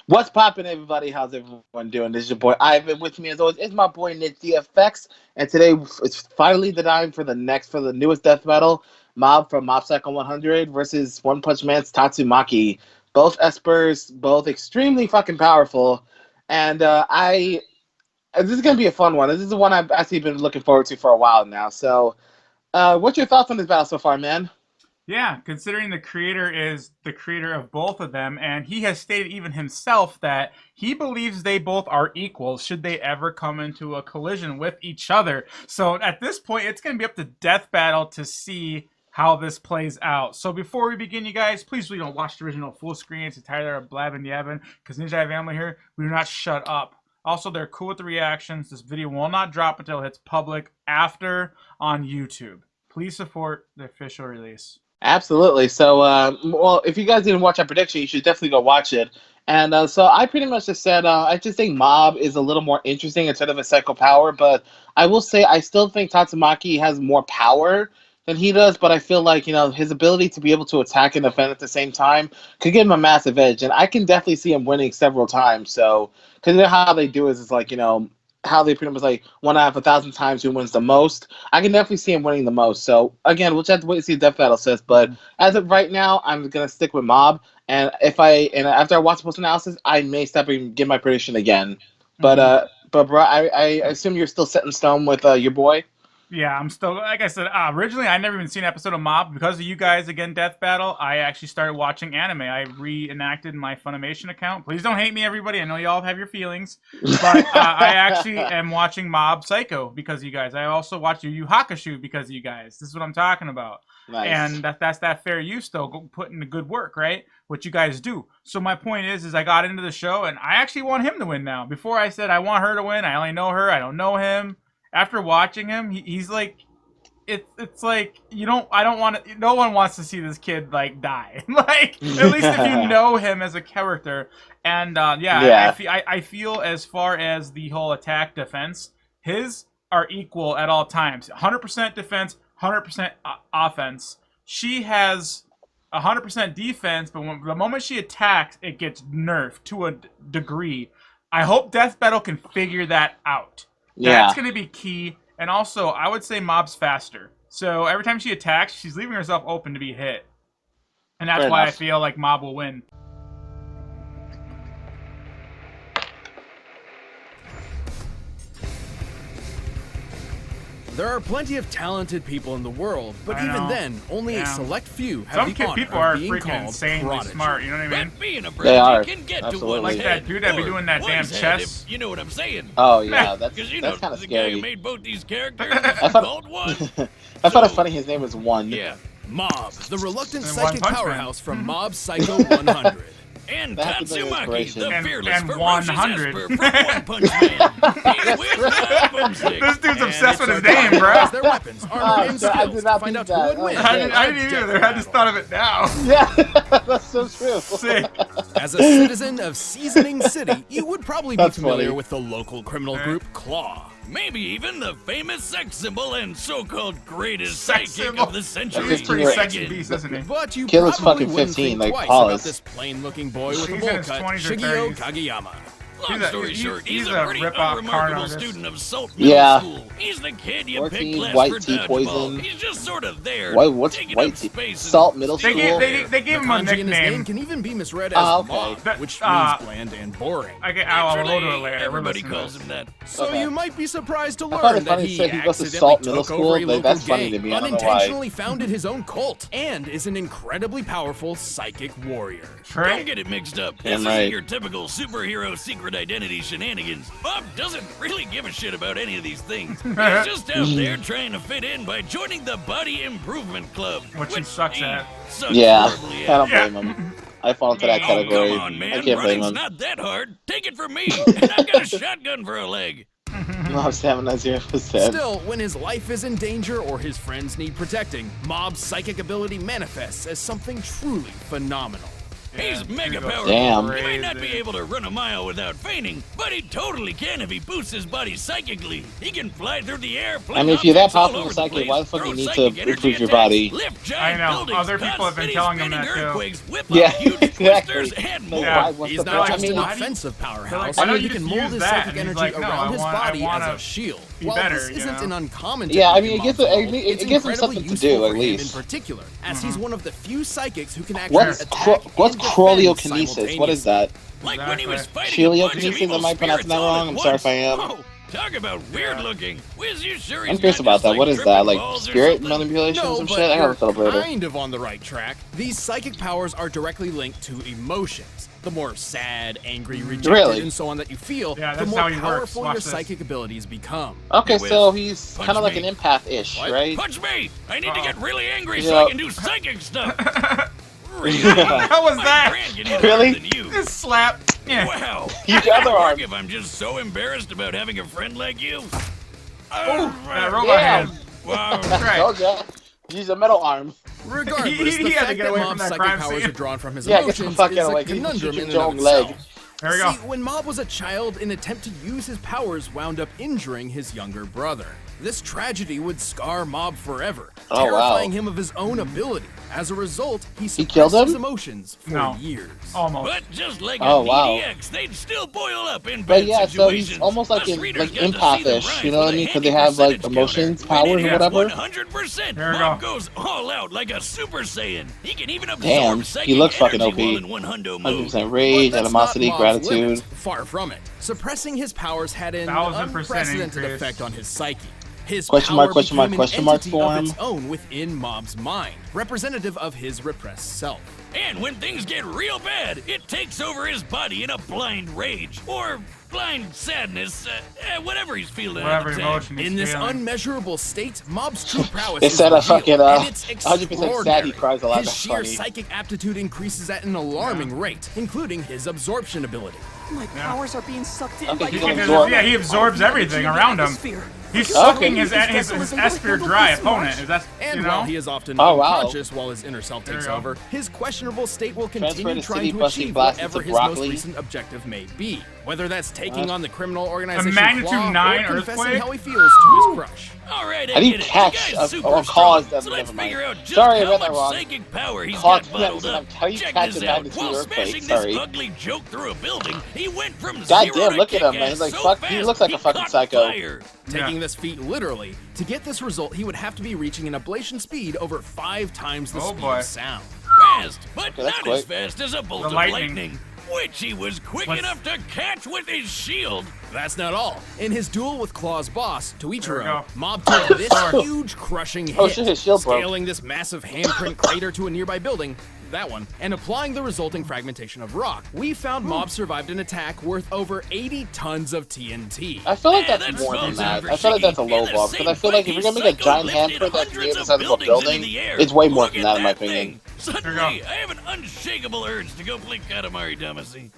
What's poppin', everybody? How's everyone doing? This is your boy Ivan. With me, as always, is my boy NidgeDFX. And today, it's finally the time for the newest death battle, Mob from Mob Psycho 100 versus One Punch Man's Tatsumaki. Both espers, both extremely fucking powerful. And this is gonna be a fun one. This is the one I've actually been looking forward to for a while now. So, what's your thoughts on this battle so far, man? Yeah, considering the creator is the creator of both of them, and he has stated even himself that he believes they both are equals should they ever come into a collision with each other. So at this point, it's going to be up to Death Battle to see how this plays out. So before we begin, you guys, please watch the original full screen. It's Tyler blabbing yabbing, because Ninja family here, we do not shut up. Also, they're cool with the reactions. This video will not drop until it hits public after on YouTube. Please support the official release. Absolutely. So, well, if you guys didn't watch our prediction, you should definitely go watch it. And so I pretty much just said I just think Mob is a little more interesting instead of a psycho power, but I will say I still think Tatsumaki has more power than he does, but I feel like, his ability to be able to attack and defend at the same time could give him a massive edge, and I can definitely see him winning several times. So, because how they do is like, how they pretty much like 1 out of 1,000 times who wins the most. I can definitely see him winning the most. So again, we'll just have to wait and see what Death Battle says. But as of right now, I'm gonna stick with Mob. And after I watch the post analysis, I may step and give my prediction again. But bro, I assume you're still set in stone with your boy. Yeah, I'm still, like I said, originally I never even seen an episode of Mob. Because of you guys, again, Death Battle, I actually started watching anime. I reenacted my Funimation account. Please don't hate me, everybody. I know you all have your feelings. But I actually am watching Mob Psycho because of you guys. I also watch Yu Yu Hakusho because of you guys. This is what I'm talking about. Nice. And that's that fair use, though, putting the good work, right? What you guys do. So my point is I got into the show, and I actually want him to win now. Before I said I want her to win. I only know her. I don't know him. After watching him, he's like, it's like I don't want to. No one wants to see this kid like die. Like at least if you know him as a character. And I feel as far as the whole attack defense, his are equal at all times. 100% defense, 100% offense. She has 100% defense, but the moment she attacks, it gets nerfed to a degree. I hope Death Battle can figure that out. That's going to be key. And also, I would say Mob's faster. So every time she attacks, she's leaving herself open to be hit. And that's why I feel like Mob will win. There are plenty of talented people in the world, but even then, only a select few have the honor people are of being freaking called insanely prodigy. Smart, you know what I mean? They are. Absolutely. Like that dude that be doing that damn chess. You know what I'm saying? Oh yeah, that's Because kind of the guy who scary. made both these characters I called one. thought it funny his name was One. Yeah. Mob, the reluctant And psychic One Punch powerhouse from Mob Psycho 100. And That's a big Tatsumaki, inspiration. the And fearless, 100. ferocious esper from One Punch Man. He with the boomstick. This dude's And obsessed with it's his name, bro. As their weapons, armor, and I skills did to not find out think who that. would win. Oh, I didn't either. I just thought of it now. Yeah, that's so true. Sick. As a citizen of Seasoning City, you would probably be That's familiar funny. with the local criminal group Claw. Maybe even the famous sex symbol and so-called greatest Sex psychic symbol. of the century. He's pretty Right. sexy beast, isn't he? But you Kid looks probably fucking wouldn't 15, think like twice Paul about is. this plain-looking boy with a He's bowl in his cut, 20s or Shigeo 30s. Kageyama. Long story short, he's he's a a pretty rip-off card unremarkable artist. student of Salt Middle Yeah. School. He's the kid you 14, pick class white for tea dodgeball. poison. He's just sort of there, What's taking white up tea? space and Salt Middle They School? gave, they gave him a Kanji in his name nickname. can even be misread as Ah, okay. mob, That- which means bland and boring. I'll Naturally, load it later. everybody We're listening calls to him that. So Okay. you might be surprised to I thought learn it that funny he said he goes to accidentally Salt Middle took School, over a but local that's funny to gang, me, I don't know why. unintentionally founded his own cult, and is an incredibly powerful psychic warrior. Don't get it mixed up. This right. isn't your typical superhero secret identity shenanigans. Bob doesn't really give a shit about any of these things. He's just out there trying to fit in by joining the Body Improvement Club. Which he sucks at. Sucks Yeah, horribly I at. don't blame him. I fall into that Oh, category. come on, man. I can't blame Running's him. not that hard. Take it from me. And I've got a shotgun for a leg. No, stamina 0%. Still, when his life is in danger or his friends need protecting, Mob's psychic ability manifests as something truly phenomenal. He's mega powerful. Damn. He might not be able to run a mile without fainting, but he totally can if he boosts his body psychically. He can fly through the air. I mean, if you're that powerful psychic, why the fuck do you need to improve your body? I know. Other people have been telling him that too. Yeah, exactly. Yeah. He's not just an offensive powerhouse. Why don't He you can just mold use his that? psychic And he's energy like, no, around his body I as wanna a shield. be While better, this you isn't know? an uncommon Yeah, I technique mean, in it Mob's gives world, him it's something to incredibly do, useful at for him least. in particular, as he's one of the few psychics who can actually What's attack and defend choriokinesis? What is that? Like when he was fighting Choriokinesis? Am I pronouncing that wrong? I'm sorry if I am. Oh, talk about weird looking. Wiz, you sure I'm he's curious not about just, that. What is that? tripping Like balls or spirit something? manipulation or No, some but shit? I gotta you're look that up later. kind of on the right track. These psychic powers are directly linked to emotions. The more sad, angry, rejected, Really? and so on that you feel, Yeah, the that's more how he works. powerful Watch your this. psychic abilities become. Okay, Wiz, so he's punch kind of like me. an empath-ish, What? right? Punch me! I need to get really angry so Yeah. I can do psychic stuff. Really? How was My that? brain can hit Really? harder than you. Just slap. Yeah. Wow. Use Does your it other work arm. if I'm just so embarrassed about having a friend like you? That robot Damn. hand. Wow. Right. Told ya. Use a metal arm. Regardless, He the had to fact get that away from Mob's that psychic crime powers scene. are drawn from his Yeah, get the emotions fuck is out of a the way. You conundrum shoot in your and own of leg. itself. There we go. See, when Mob was a child, an attempt to use his powers wound up injuring his younger brother. This tragedy would scar Mob forever, Oh, wow. terrifying him of his own ability. As a result, he suppressed killed him? his emotions for No. years. Almost. But just like Oh, a wow. NidgeDFX, they'd still boil up in But bad yeah, so situations. he's almost like Us readers like got to see the empathish, rise you know what I with a mean? Because they handy have like percentage emotions, counter. powers, When or it hits whatever. 100%, There we Mob go. goes all out like a Super Saiyan. He can even absorb Damn, psychic he looks fucking energy OP. while in one hundo mode. 100% rage, But that's animosity, not Mob's gratitude. limit. Far from it. Suppressing his powers had an 1000% unprecedented increase. effect on his psyche. His Question power mark, question mark, became question an mark entity of form. its own within Mob's mind, representative of his repressed self. And when things get real bad, it takes over his body in a blind rage. Or blind sadness, whatever he's feeling Whatever at the time. emotion he's In this feeling. unmeasurable state, Mob's true prowess It is said a revealed, fucking, and it's 100% sad he extraordinary. cries a lot, His that's sheer funny. psychic aptitude increases at an alarming rate, including his absorption ability. My powers are being sucked in Okay, by he the can energy absorb- Yeah, he absorbs of the everything energy around in him. the atmosphere. He's Okay. sucking his This vessel is a little Esper bit dry too opponent. much. Is that, And you while know? he is often Oh, wow. unconscious while his inner self takes you go. over, his questionable state will Transfer continue to trying city to busting achieve blast whatever into his most broccoli. recent objective may be. Whether that's taking What? on the criminal organization magnitude Claw 9 or confessing earthquake? how he feels to his crush. All right, How do you get it. catch The guy's a super cause strong, them? so let's Never mind. figure out just Sorry, I how read that much wrong. psychic power he's Cause got bottled them, up. how do you Check catch this a out. magnitude While earthquake? smashing Sorry. this ugly joke through a building, he went from God zero damn, to look at him, kick-ass man. He's like, so fuck, he fast, looks like a fucking caught psycho. fire. Taking this feat literally, to get this result, he would have to be reaching an ablation speed over 5 times the Oh, speed boy. of sound. Fast, but Okay, that's not as quick. fast as a bolt The of lightning. lightning, which he was quick What's- enough to catch with his shield. That's not all. In his duel with Claw's boss, There we Toichiro, go. Mob took this huge crushing hit, Oh, shit, his shield broke. scaling this massive handprint crater to a nearby building, that one, and applying the resulting fragmentation of rock. We found Mob survived an attack worth over 80 tons of TNT. I feel like Yeah, that's that more than smells that. over I feel like that's a shaky. low And the bar because I same feel like if fight, you're gonna make a Psycho giant lifted handprint that's hundreds the of size of a buildings building, into the air. it's way more Look than at that in my thing. opinion. Suddenly, I have an unshakable urge to go play Katamari Damacy.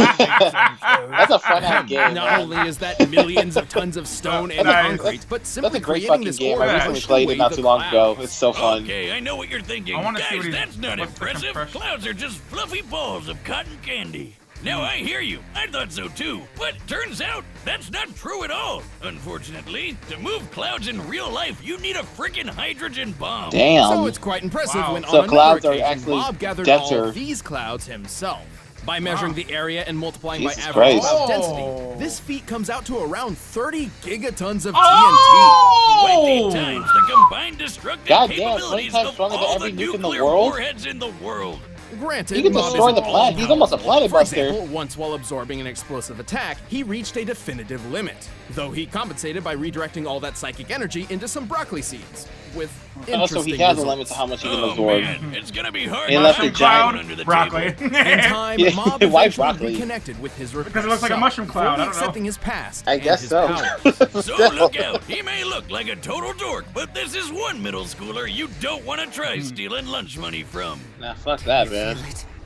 That's a fun ass game. Not man. only is that millions of tons of stone and Nice. concrete, but simply That's a great creating fucking this game. aura I recently pushed played away it not the too long ago. clouds. It's so fun. Okay, I know what you're thinking. I wanna see Guys, what he's- that's not what's the impressive. compression? Clouds are just fluffy balls of cotton candy. Now, I hear you. I thought so too. But turns out, that's not true at all. Unfortunately, to move clouds in real life, you need a freaking hydrogen bomb. Damn. So it's quite impressive Wow. when So on clouds are another occasion, actually Bob gathered all denser. of these clouds himself. By measuring the area and multiplying Jesus by average Christ. cloud Oh. density, this feat comes out to around 30 gigatons of Oh! 20 times the combined destructive God damn, 20 capabilities times of stronger than all every the nuke in the nuclear world? warheads in the world. TNT. Granted, He can Bob destroy isn't the planet. He's almost a all-powerful. planet For buster. example, once while absorbing an explosive attack, he reached a definitive limit, though he compensated by redirecting all that psychic energy into some broccoli seeds, with Also, interesting he has a results. limit to how much he can Oh absorb. man, it's gonna be hard He to left put a a giant cloud under the broccoli. table. In time, Yeah, Mob why eventually broccoli? reconnected with his Because it looks like a self, mushroom cloud, fully I don't know. accepting his past I and guess his so. powers. So Still. look out. He may look like a total dork, but this is one middle schooler you don't want to try stealing lunch money from. Nah, fuck that, man.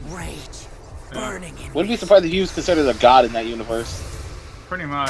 Rage. Burning in Wouldn't be surprised if he was considered a god in that universe. Pretty much.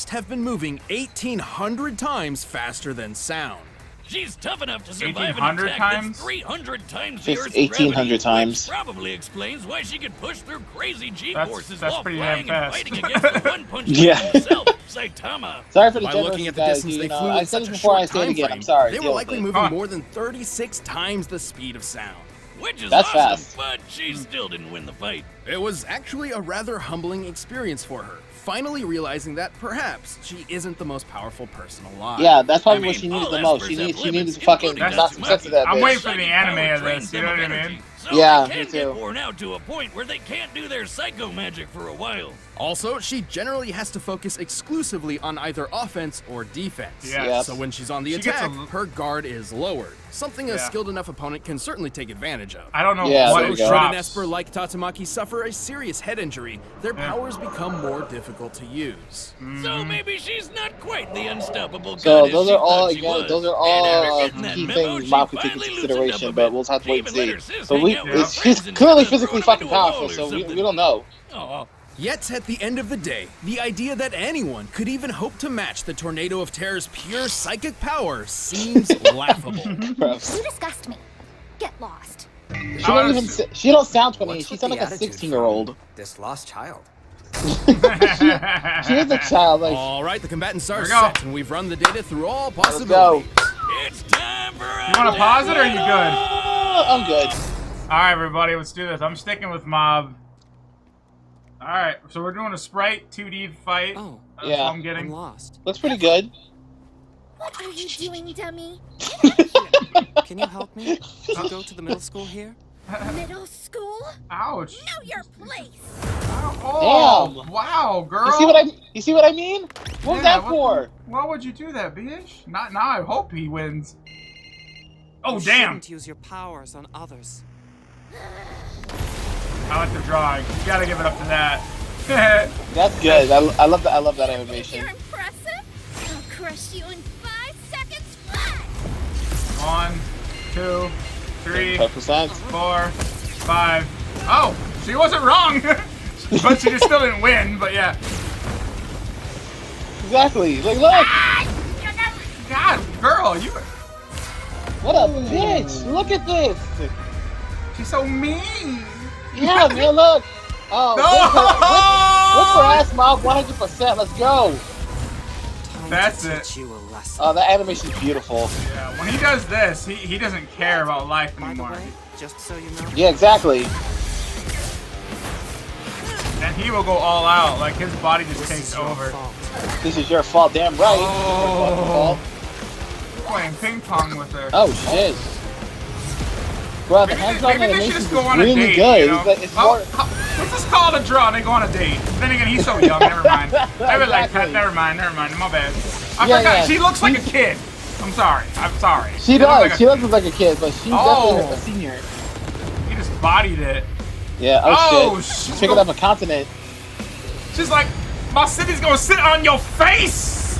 must have been moving 1,800 times faster than sound. She's tough enough to survive an 1,800 attack times? that's 300 times Just the Earth's 1,800 gravity, times. Which probably explains why she could push through crazy G-forces That's while pretty flying damn and fast. fighting against the One-Punch Man Yeah. himself, Saitama. Sorry for the By generous looking at the guys, distance you they know, flew I in said such it a before, I short say it time again. frame, I'm sorry. they were Deal with likely it. moving Come on. more than 36 times the speed of sound. Which is That's awesome, fast. but she still didn't win the fight. It was actually a rather humbling experience for her, finally realizing that perhaps she isn't the most powerful person alive. Yeah, that's probably I what mean, she needed all the most. espers She have needs limits, to fucking including knock some sense to that I'm bitch. waiting for the Psychic anime power of drains this, you them know of what I energy, mean? So Yeah, they me can get too. worn out to a point where they can't do their psycho magic for a while. Also, she generally has to focus exclusively on either offense or defense. Yes. Yep. So when she's on the She gets attack, a- her guard is lowered, something a Yeah. skilled enough opponent can certainly take advantage of. I don't know Yeah, what there it you So go. should an drops. Esper like Tatsumaki suffer a serious head injury, their Yeah. powers become more difficult to use. So maybe she's not quite the unstoppable So goddess those she are all thought she again. was. Those are And after all getting that key memo, things she Mom could take finally into loosened up consideration, a but bit. we'll have to She wait and even let see. her sis But hang out with her she's friends instead clearly of physically throwing fucking into a wall powerful, or so we something. don't know. Oh, Yet, at the end of the day, the idea that anyone could even hope to match the Tornado of Terror's pure psychic power seems laughable. Gross. You disgust me. Get lost. She don't even. She don't sound 28. She sounds like a 16-year-old. This lost child. She is a child. Like, All right, the combatants are Here we go. set, and we've run the data through all let's go. possibilities. it's time for You want to pause it or are you good? I'm good. All right, everybody, let's do this. I'm sticking with Mob. All right, so we're doing a Sprite 2D fight. Oh, That's Yeah. what I'm I'm getting. lost. Looks pretty good. What are you doing, dummy? Can you help me? Did you go to the middle school here? Middle school? Ouch. Know your place. Oh, Damn. wow, girl. You see what I mean? What was that for? Why would you do that, bitch? Not now. I hope he wins. Oh, You damn. shouldn't use your powers on others. I like the drawing. You gotta give it up to that. That's good. I love that. I love that animation. You're impressive. I'll crush you in 5 seconds flat. 1, 2, 3, 5%. 4, 5. Oh, she wasn't wrong. But she just still didn't win, but yeah. Exactly. Like, look. God, girl, you. What a bitch. Look at this. She's so mean. Yeah, man. Look. Oh. Whip her ass, Mom. 100%. Let's go. Time That's to it. teach you a lesson. Oh, that animation's beautiful. Yeah, when he does this, he doesn't care about life By the anymore. way, just so you know, Yeah, exactly. And he will go all out. Like his body just this takes is your over. fault. This is your fault. Damn right. Oh. Playing ping pong with her. Oh shit. Bro, the hands on Maybe they should animation just is go on a really date. good. You know? It's more. Let's just call it a draw and they go on a date. Then again, he's so young. Never mind. I would like that. Exactly. Never mind. My bad. I Yeah, forgot. yeah. She looks like a kid. I'm sorry. She looks does. like a- She does look like a kid, but she's Oh. definitely a senior. He just bodied it. Yeah. Oh, Oh, shit. shit. Picking up a continent. She's like, my city's gonna sit on your face.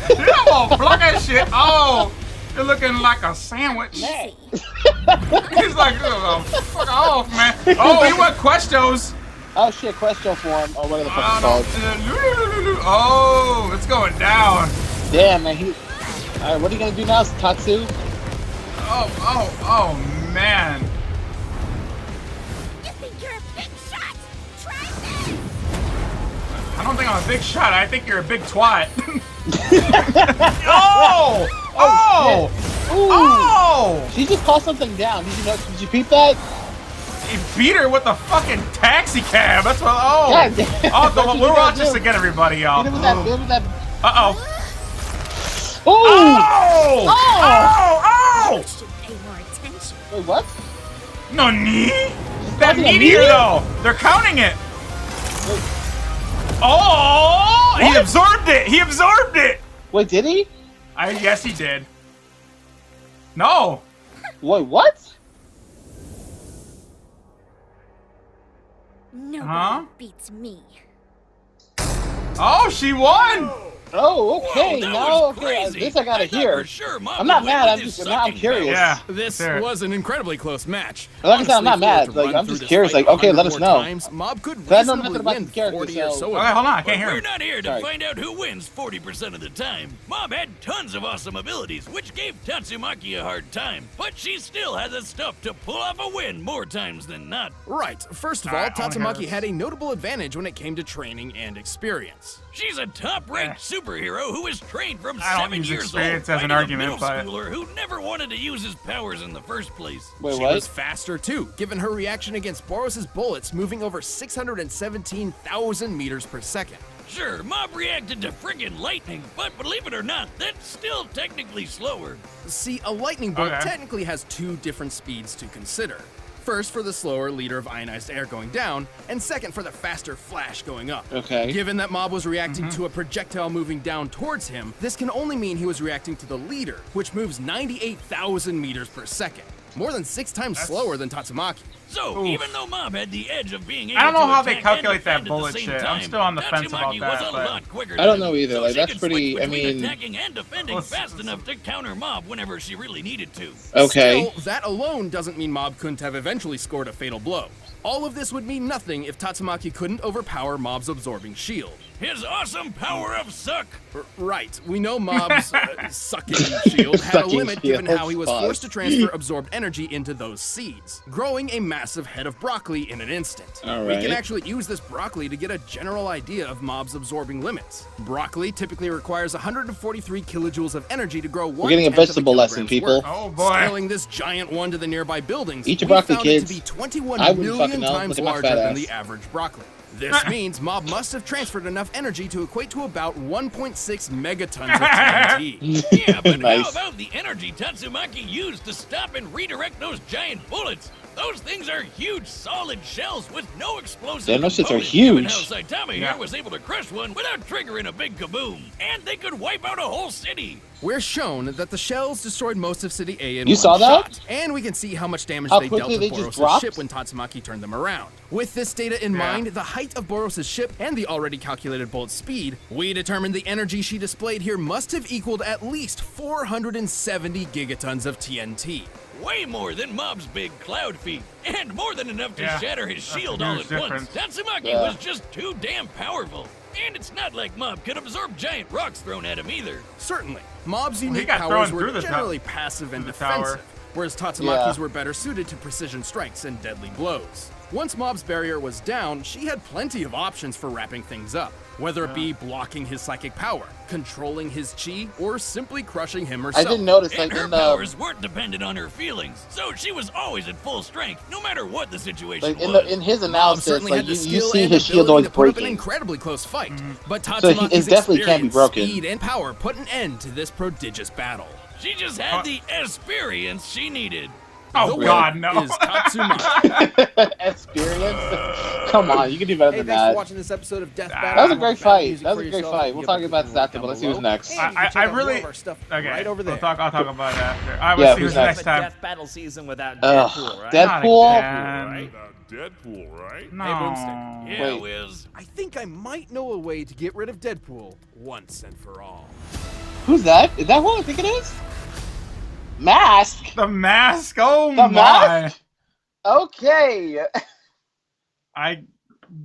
You don't want to block that shit. Oh, you're looking like a sandwich. Easy. He's like, oh, fuck off, man. Oh, you want questions? Oh shit, question form or whatever the fuck it's called. Oh, it's going down. Damn man, Alright, what are you gonna do now, Tatsu? Oh, man. You think you're a big shot? Try this. I don't think I'm a big shot. I think you're a big twat. Oh! Oh! Ooh. Oh! She just called something down. Did you peep that? He beat her with a fucking taxi cab. That's what. Oh! God damn. Oh, That's what we'll you watch gotta this do. again, everybody, y'all. Hit him with that, hit him with that. Uh-oh. Ooh! Oh! Oh! Oh! Should pay more attention. Wait, what? No knee? That Nothing a meteor knee? though. They're counting it. Oh! He What? absorbed it. He absorbed it. Wait, did he? Yes, he did. No. Wait, what? Nobody Huh? beats me. Oh, she won. Oh, okay. Whoa, that Now, was okay. crazy. This I gotta I thought hear. for sure Mom I'm not would win mad. with his Now I'm sucking curious. Yeah. This Sure. was an incredibly close match. Like I said, I'm not Honestly, if we were mad. to Like, run I'm through just this curious. fight Like, okay, 100 let us more know. times, Mob could I know reasonably nothing about win the character, 40 or so- so. Okay, hold on. I can't But hear we're him. not here to Sorry. find out who wins 40% of the time. Mom had tons of awesome abilities, which gave Tatsumaki a hard time, but she still had the stuff to pull off a win more times than not. Right. First of all, Alright, I wanna hear Tatsumaki this. had a notable advantage when it came to training and experience. She's a top-ranked superhero who was trained from I don't 7 use years experience old, as an fighting a argument, middle but- schooler who never wanted to use his powers in the first place. Wait, She what? was faster too, given her reaction against Boros' bullets moving over 617,000 meters per second. Sure, Mob reacted to friggin' lightning, but believe it or not, that's still technically slower. See, a lightning bolt Okay. technically has two different speeds to consider. First for the slower liter of ionized air going down, and second for the faster flash going up. Okay. Given that Mob was reacting to a projectile moving down towards him, this can only mean he was reacting to the liter, which moves 98,000 meters per second. More than 6 times slower than Tatsumaki. So, Oof. even though Mob had the edge of being able I don't know to how they attack calculate and defend that at the bullet same shit. I'm time, still on the fence about Tatsumaki that, was a but- lot quicker I don't than know him, either, so like, she that's could pretty- switch I between mean- attacking and defending Well, fast enough to counter Mob whenever she really needed to. Okay. Still, that alone doesn't mean Mob couldn't have eventually scored a fatal blow. All of this would mean nothing if Tatsumaki couldn't overpower Mob's absorbing shield. His awesome power of suck. Right, we know Mob's sucking shield had a Sucking limit given shield, how he was pause. forced to transfer absorbed energy into those seeds, growing a massive head of broccoli in an instant. All We can right. actually use this broccoli to get a general idea of Mob's absorbing limits. Broccoli typically requires 143 kilojoules of energy to grow 1/10 We're getting a vegetable lesson, people. Oh, boy. Scaling this giant one to the nearby buildings, Eat your we broccoli, found kids. it to be 21 I wouldn't million fucking know. times Look at my larger fat than ass. the average broccoli. This means Mob must have transferred enough energy to equate to about 1.6 megatons of TNT. Yeah, but Nice. how about the energy Tatsumaki used to stop and redirect those giant bullets? Those things are huge, solid shells with no explosive Damn, those shits are components, given huge. how Saitama Yeah. here was able to crush one without triggering a big kaboom. And they could wipe out a whole city. We're shown that the shells destroyed most of City A in You one saw that? shot, and we can see how much damage How they dealt quickly with they just Boros' dropped? ship when Tatsumaki turned them around. With this data in Yeah. mind, the height of Boros' ship, and the already calculated bullet speed, we determined the energy she displayed here must have equaled at least 470 gigatons of TNT. Way more than Mob's big cloud feet, and more than enough to Yeah, shatter his that's a shield all at huge once. difference. Tatsumaki Yeah. was just too damn powerful. And it's not like Mob could absorb giant rocks thrown at him either. Certainly, Mob's he unique got powers thrown were through the generally passive and through the tower. defensive, whereas Tatsumaki's Yeah. were better suited to precision strikes and deadly blows. Once Mob's barrier was down, she had plenty of options for wrapping things up, whether it be blocking his psychic power, controlling his chi, or simply crushing him I herself. didn't notice, And like, her in the powers weren't dependent on her feelings, so she was always at full strength, no matter what the situation like was. in his Mob analysis, certainly like had the you skill see and his shield ability always to put up an breaking. incredibly close fight, but So it Tatsumaki's definitely can't be experience, broken. speed, and power put an end to this prodigious battle. She just had the experience she needed. Oh, The God, winner no. is Tatsumaki. Experience? Come on, you can do better Hey, than thanks for that. watching this episode of Death That Battle. That was a If you great want battle fight. music That was for a great yourself, fight. you We'll can talk put about the this after, link but let's see down who's below. next. And you can check I out more really of our stuff Okay, right over there. I'll talk about it after. All right, Yeah, we'll see who's who's next? next time. Death battle season without Ugh, Deadpool, right? Deadpool? Not again. Deadpool, right? No. Hey, Boomstick. Yeah, Wait. Wiz. I think I might know a way to get rid of Deadpool once and for all. Who's that? Is that who I think it is? Mask? The mask. Oh The my. mask? Okay. I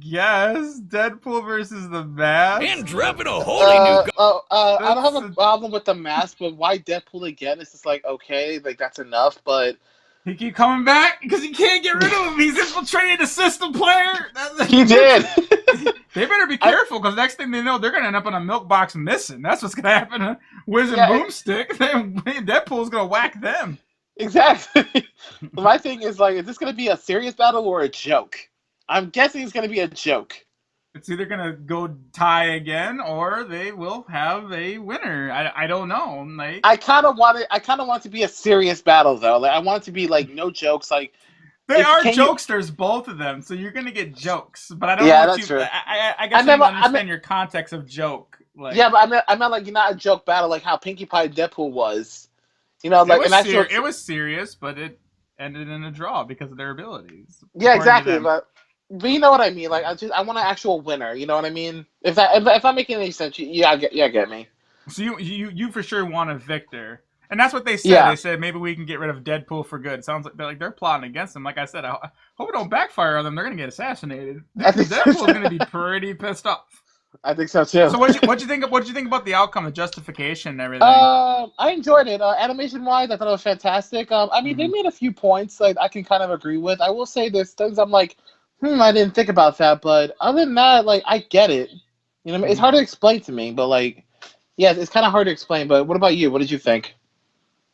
guess Deadpool versus the mask. And dropping a holy new I don't have a That's- problem with the mask, but why Deadpool again? It's just like, okay, like that's enough, but He keep coming back because he can't get rid of him. He's infiltrated the system, player. he did. They better be careful because next thing they know, they're gonna end up in a milk box missing. That's what's gonna happen to Wiz and Yeah, Boomstick. Then Deadpool's gonna whack them. Exactly. My thing is like, is this gonna be a serious battle or a joke? I'm guessing it's gonna be a joke. It's either gonna go tie again or they will have a winner. I don't know. Like I kind of want it to be a serious battle though. Like I want it to be like no jokes. Like they if- are can you- jokesters, both of them. So you're gonna get jokes. But I don't Yeah, know what that's you. true. I guess I I never- don't I understand mean- your context of joke. Like, yeah, but I meant like not a joke battle like how Pinkie Pie Deadpool was. You know, like it was, an actual. it was serious, but it ended in a draw because of their abilities. Yeah, according to exactly. them. But But you know what I mean. Like I want an actual winner. You know what I mean? If I'm making any sense, get me. So you for sure want a victor, and that's what they said. Yeah, They said maybe we can get rid of Deadpool for good. It sounds like they're plotting against him. Like I said, I hope it don't backfire on them. They're gonna get assassinated. I think Deadpool's so. gonna be pretty pissed off. I think so too. So what you think? What you think about the outcome, the justification, and everything? I enjoyed it. Animation wise, I thought it was fantastic. I mean, they Mm-hmm. made a few points like I can kind of agree with. I will say there's things I'm like, I didn't think about that. But other than that, like I get it. You know, it's Mm-hmm. hard to explain to me, but like, yeah, it's kind of hard to explain. But what about you? What did you think?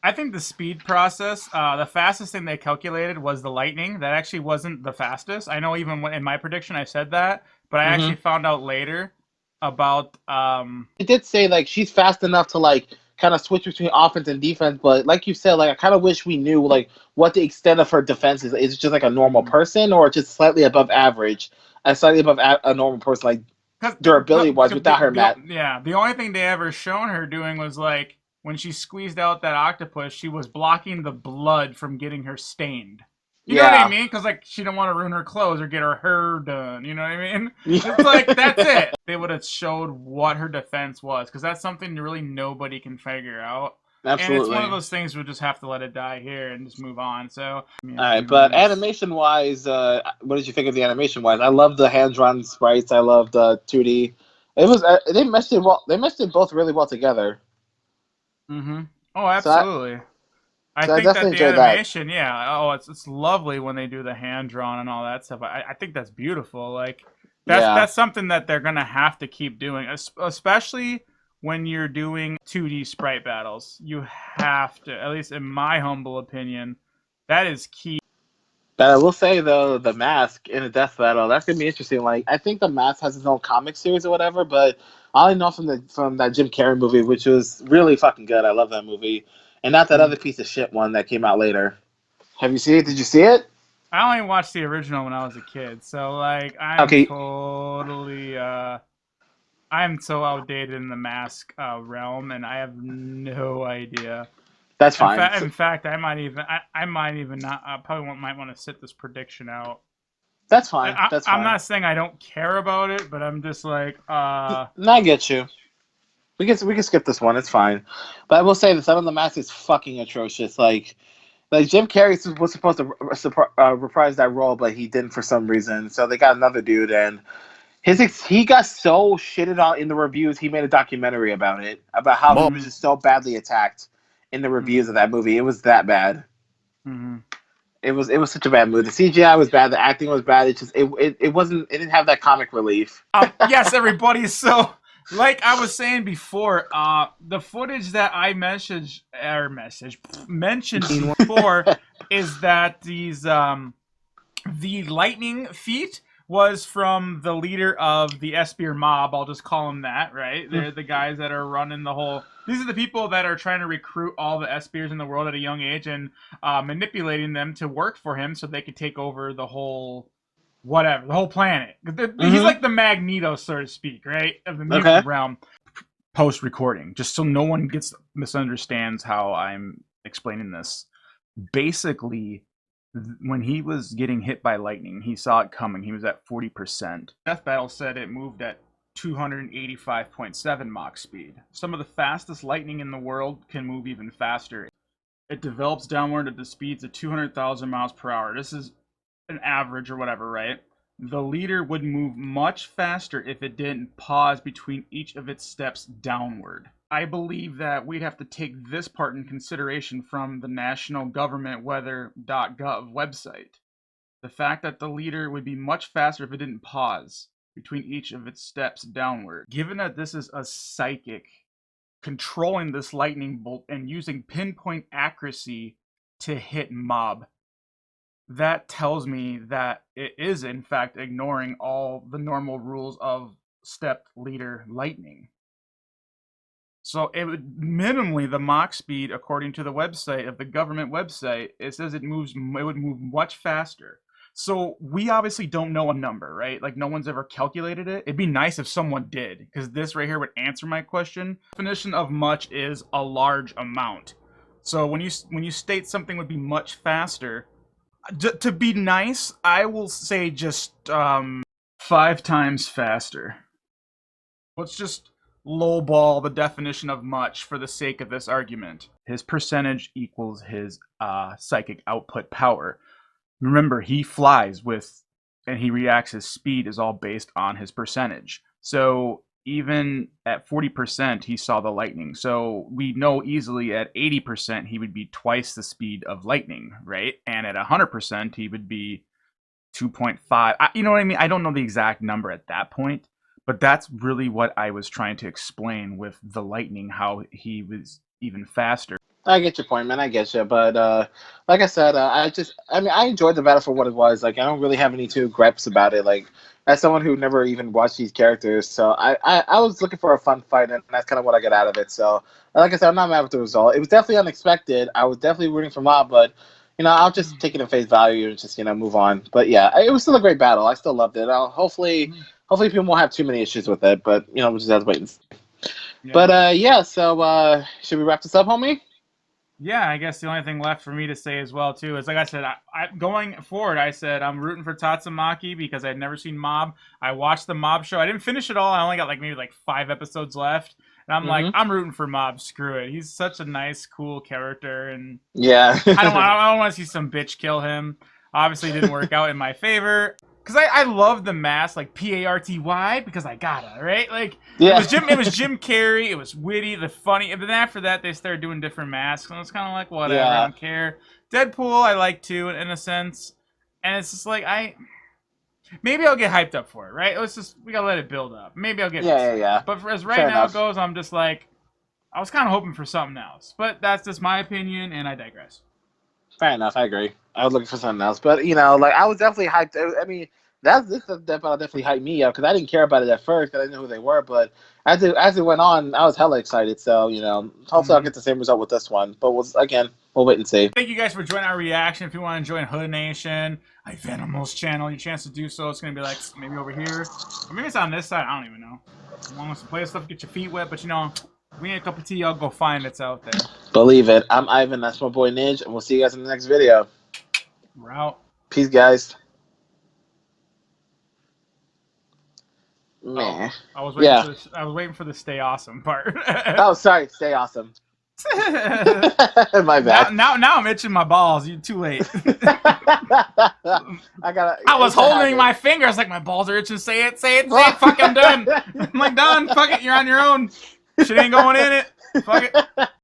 I think the speed process, the fastest thing they calculated was the lightning. That actually wasn't the fastest. I know even in my prediction I said that, but I actually Hmm. found out later about It did say like she's fast enough to like kind of switch between offense and defense, but like you said, like I kind of wish we knew like what the extent of her defense is. Is it just like a normal mhm. person, or just slightly above average, and slightly above a normal person, like Cause durability wise, without her mat? yeah, the only thing they ever shown her doing was like when she squeezed out that octopus, she was blocking the blood from getting her stained. You know what I Yeah. mean? Because like she didn't want to ruin her clothes or get her hair done. You know what I mean? It's Yeah. like that's it. They would have showed what her defense was because that's something really nobody can figure out. And it's one of Absolutely. those things we'll just have to let it die here and just move on. So give me a All right, few but minutes. animation wise, what did you think of the animation wise? I love the hand drawn sprites. I love the 2D. It was they meshed it well. They meshed it both really well together. Mm-hmm. Oh, So I absolutely. I so I think that definitely the enjoyed that. animation, yeah, oh, it's lovely when they do the hand drawn and all that stuff. I think that's beautiful. Like Yeah. that's something that they're gonna have to keep doing, especially when you're doing 2D sprite battles. You have to, at least in my humble opinion, that is key. But I will say though, the mask in a death battle that's gonna be interesting. Like I think the mask has its own comic series or whatever, but all I know from that Jim Carrey movie, which was really fucking good. I love that movie, and not that other piece of shit one that came out later. Have you seen it? Did you see it? I only watched the original when I was a kid, so like Okay, I'm so outdated in the mask realm, and I have no idea. that's fine. In fact, I might even not. I probably might want to sit this prediction out. That's fine. That's I'm fine. not saying I don't care about it, but I'm just like, No, I get you. We can skip this one. It's fine. But I will say the Son of the Mask is fucking atrocious. Like Jim Carrey was supposed to reprise that role, but he didn't for some reason. So they got another dude, and he got so shitted on in the reviews. He made a documentary about it, about how he was mhm, just so badly attacked in the reviews mhm, of that movie. It was that bad. mhm. It was such a bad movie. The CGI was bad. The acting was bad. It wasn't. It didn't have that comic relief. Yes, everybody. So, like I was saying before, the footage that I mentioned before is that the lightning feat was from the leader of the Espear mob. I'll just call them that, right? They're the guys that are running the whole. These are the people that are trying to recruit all the Espears in the world at a young age and manipulating them to work for him so they could take over the whole whatever, the whole planet. He's Mm-hmm. like the Magneto, so to speak, right, of the Okay. mutant realm. Post recording, just so no one gets misunderstands how I'm explaining this. Basically, when he was getting hit by lightning, he saw it coming. He was at 40%. Death Battle said it moved at 285.7 Mach speed. Some of the fastest lightning in the world can move even faster. It develops downward at the speeds of 200,000 miles per hour. This is an average or whatever, right? The leader would move much faster if it didn't pause between each of its steps downward. I believe that we'd have to take this part in consideration from the National Government Weather.gov website. The fact that the leader would be much faster if it didn't pause between each of its steps downward. Given that this is a psychic controlling this lightning bolt and using pinpoint accuracy to hit mob, that tells me that it is in fact ignoring all the normal rules of step leader lightning. So it would minimally the Mach speed, according to the website of the government website, it says it would move much faster. So we obviously don't know a number, right? Like no one's ever calculated it. It'd be nice if someone did, because this right here would answer my question. Definition of much is a large amount. So when you state something would be much faster, To be nice, I will say just 5 times faster. Let's just lowball the definition of much for the sake of this argument. His percentage equals his psychic output power. Remember, he flies with, and he reacts, his speed is all based on his percentage. So even at 40%, he saw the lightning. So we know easily at 80%, he would be twice the speed of lightning, right? And at 100%, he would be 2.5. You know what I mean? I don't know the exact number at that point, but that's really what I was trying to explain with the lightning, how he was even faster. I get your point, man. I get you, but like I said, I mean, I enjoyed the battle for what it was. Like, I don't really have any too gripes about it. Like, as someone who never even watched these characters, so I was looking for a fun fight, and that's kind of what I got out of it. So, like I said, I'm not mad with the result. It was definitely unexpected. I was definitely rooting for Mob, but I'll just take it in face value and just move on. But yeah, it was still a great battle. I still loved it. Hopefully people won't have too many issues with it. But we'll just have to wait and see. Yeah. But yeah, so should we wrap this up, homie? Yeah, I guess the only thing left for me to say as well too is, like I said, I going forward, I said I'm rooting for Tatsumaki because I'd never seen Mob. I watched the Mob show. I didn't finish it all. I only got maybe 5 episodes left, and I'm like, I'm rooting for Mob. Screw it. He's such a nice, cool character, and yeah, I don't want to see some bitch kill him. Obviously, it didn't work out in my favor. Because I love the mask, like Party, because I gotta, right? Like, yeah. it was Jim Carrey, it was witty, the funny, and then after that, they started doing different masks, and it's kind of like, whatever, I don't care. Deadpool, I like too, in a sense, and it's just like, maybe I'll get hyped up for it, right? We gotta let it build up. Maybe I'll get Yeah. But as right Fair now enough. it goes, I'm just like, I was kind of hoping for something else, but that's just my opinion, and I digress. Fair enough. I agree. I was looking for something else, but I was definitely hyped. I mean, this definitely hyped me up because I didn't care about it at first because I didn't know who they were. But as it went on, I was hella excited. So hopefully I'll get the same result with this one. But we'll wait and see. Thank you guys for joining our reaction. If you want to join Hood Nation, Venom's channel, your chance to do so. It's gonna be maybe over here, or maybe it's on this side. I don't even know. You want to play stuff, get your feet wet, but we need a cup of tea. I'll go find it's out there. Believe it. I'm Ivan. That's my boy Nidge, and we'll see you guys in the next video. We're out. Peace, guys. Meh. I was waiting for the stay awesome part. Oh, sorry. Stay awesome. My bad. Now I'm itching my balls. You're too late. I was holding my fingers like my balls are itching. Say it. Fuck, I'm done. I'm done. Fuck it. You're on your own. Shit ain't going in it. Fuck it.